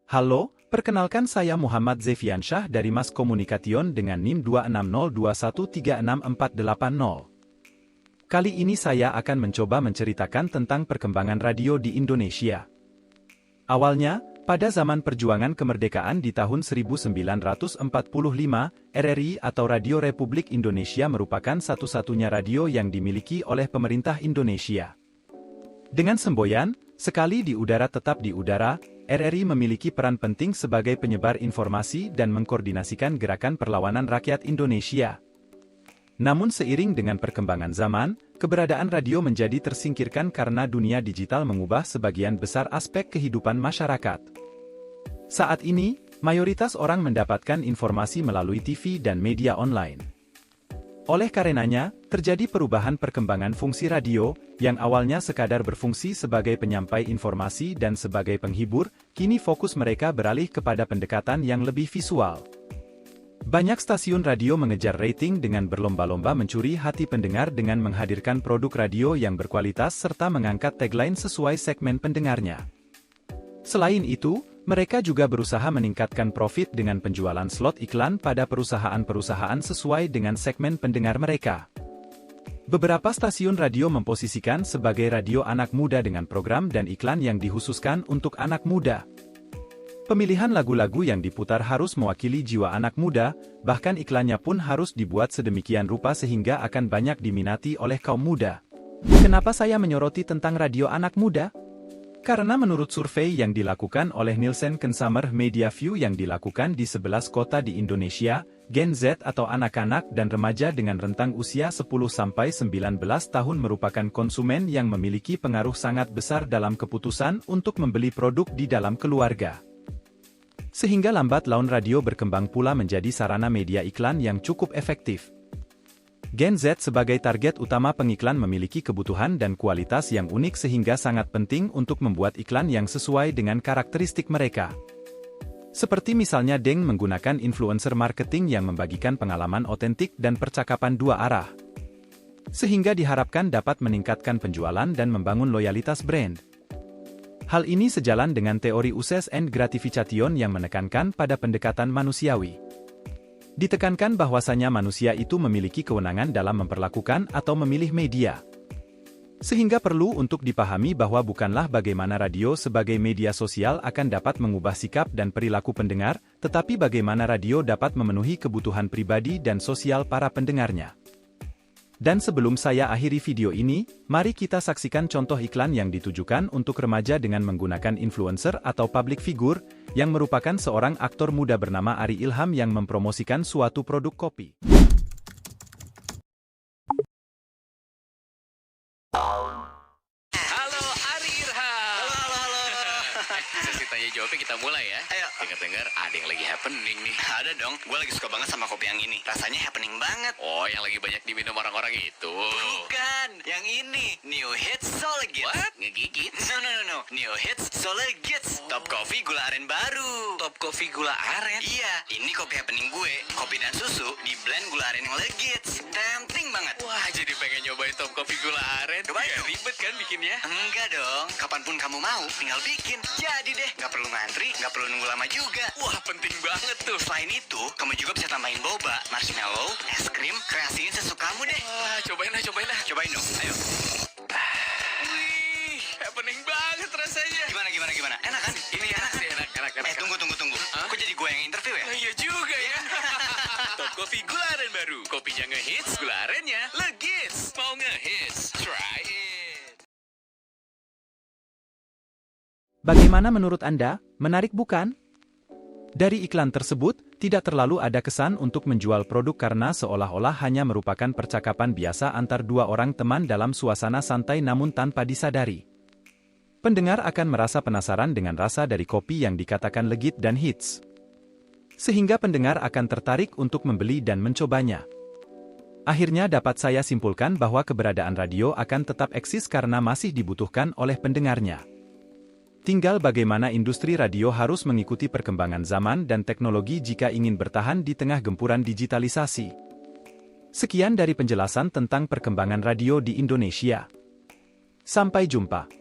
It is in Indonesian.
Halo, perkenalkan saya Muhammad Zefiansyah dari Mas Komunikation dengan NIM 26021366480. Kali ini saya akan mencoba menceritakan tentang perkembangan radio di Indonesia. Awalnya, pada zaman perjuangan kemerdekaan di tahun 1945, RRI atau Radio Republik Indonesia merupakan satu-satunya radio yang dimiliki oleh pemerintah Indonesia. Dengan semboyan, sekali di udara tetap di udara, RRI memiliki peran penting sebagai penyebar informasi dan mengkoordinasikan gerakan perlawanan rakyat Indonesia. Namun seiring dengan perkembangan zaman, keberadaan radio menjadi tersingkirkan karena dunia digital mengubah sebagian besar aspek kehidupan masyarakat. Saat ini, mayoritas orang mendapatkan informasi melalui TV dan media online. Oleh karenanya, terjadi perubahan perkembangan fungsi radio, yang awalnya sekadar berfungsi sebagai penyampai informasi dan sebagai penghibur, kini fokus mereka beralih kepada pendekatan yang lebih visual. Banyak stasiun radio mengejar rating dengan berlomba-lomba mencuri hati pendengar dengan menghadirkan produk radio yang berkualitas serta mengangkat tagline sesuai segmen pendengarnya. Selain itu, mereka juga berusaha meningkatkan profit dengan penjualan slot iklan pada perusahaan-perusahaan sesuai dengan segmen pendengar mereka. Beberapa stasiun radio memposisikan sebagai radio anak muda dengan program dan iklan yang dikhususkan untuk anak muda. Pemilihan lagu-lagu yang diputar harus mewakili jiwa anak muda, bahkan iklannya pun harus dibuat sedemikian rupa sehingga akan banyak diminati oleh kaum muda. Kenapa saya menyoroti tentang radio anak muda? Karena menurut survei yang dilakukan oleh Nielsen Consumer Media View yang dilakukan di 11 kota di Indonesia, Gen Z atau anak-anak dan remaja dengan rentang usia 10-19 tahun merupakan konsumen yang memiliki pengaruh sangat besar dalam keputusan untuk membeli produk di dalam keluarga. Sehingga lambat laun radio berkembang pula menjadi sarana media iklan yang cukup efektif. Gen Z sebagai target utama pengiklan memiliki kebutuhan dan kualitas yang unik sehingga sangat penting untuk membuat iklan yang sesuai dengan karakteristik mereka. Seperti misalnya Deng menggunakan influencer marketing yang membagikan pengalaman otentik dan percakapan dua arah. Sehingga diharapkan dapat meningkatkan penjualan dan membangun loyalitas brand. Hal ini sejalan dengan teori uses and gratification yang menekankan pada pendekatan manusiawi. Ditekankan bahwasanya manusia itu memiliki kewenangan dalam memperlakukan atau memilih media. Sehingga perlu untuk dipahami bahwa bukanlah bagaimana radio sebagai media sosial akan dapat mengubah sikap dan perilaku pendengar, tetapi bagaimana radio dapat memenuhi kebutuhan pribadi dan sosial para pendengarnya. Dan sebelum saya akhiri video ini, mari kita saksikan contoh iklan yang ditujukan untuk remaja dengan menggunakan influencer atau public figure, yang merupakan seorang aktor muda bernama Ari Ilham yang mempromosikan suatu produk kopi. Halo Ari Ilham. Halo. Sesi tanya jawabnya kita mulai ya. Ayo. Dengar-dengar ada yang lagi happening nih. Ada dong, gue lagi suka banget sama kopi yang ini. Rasanya happening banget. Oh, yang lagi banyak diminum orang-orang itu. Bukan, yang ini. New Hits Solegits. What? Ngegigit? No. New Hits Solegits. Top Coffee gula aren baru. Top Coffee gula aren? Iya, ini kopi happening gue. Kopi dan susu di blend gula aren yang legits. Tempting banget. Wah, jadi pengen nyobain Top Coffee gula aren. Cobain Ya, dong. ribet kan bikinnya? Enggak dong, kapanpun kamu mau, tinggal bikin. Jadi deh, nggak perlu ngantri, nggak perlu nunggu lama juga. Wah, penting banget tuh. Selain itu, kamu juga bisa tambahin boba, marshmallow, es krim, kreasiin sesukamu deh. Wah, cobain lah. Cobain dong, ayo. Wih, happening banget rasanya. Gimana? Enak kan? Ini enak sih, enak. Tunggu. Hah? Kok jadi gue yang interview ya? Nah, iya juga ya. Top Coffee gula aren baru. Kopinya ngehits, gula arennya legits. Mau ngehits? Try it. Bagaimana menurut Anda? Menarik bukan? Dari iklan tersebut, tidak terlalu ada kesan untuk menjual produk karena seolah-olah hanya merupakan percakapan biasa antar dua orang teman dalam suasana santai namun tanpa disadari. Pendengar akan merasa penasaran dengan rasa dari kopi yang dikatakan legit dan hits. Sehingga pendengar akan tertarik untuk membeli dan mencobanya. Akhirnya dapat saya simpulkan bahwa keberadaan radio akan tetap eksis karena masih dibutuhkan oleh pendengarnya. Tinggal bagaimana industri radio harus mengikuti perkembangan zaman dan teknologi jika ingin bertahan di tengah gempuran digitalisasi. Sekian dari penjelasan tentang perkembangan radio di Indonesia. Sampai jumpa.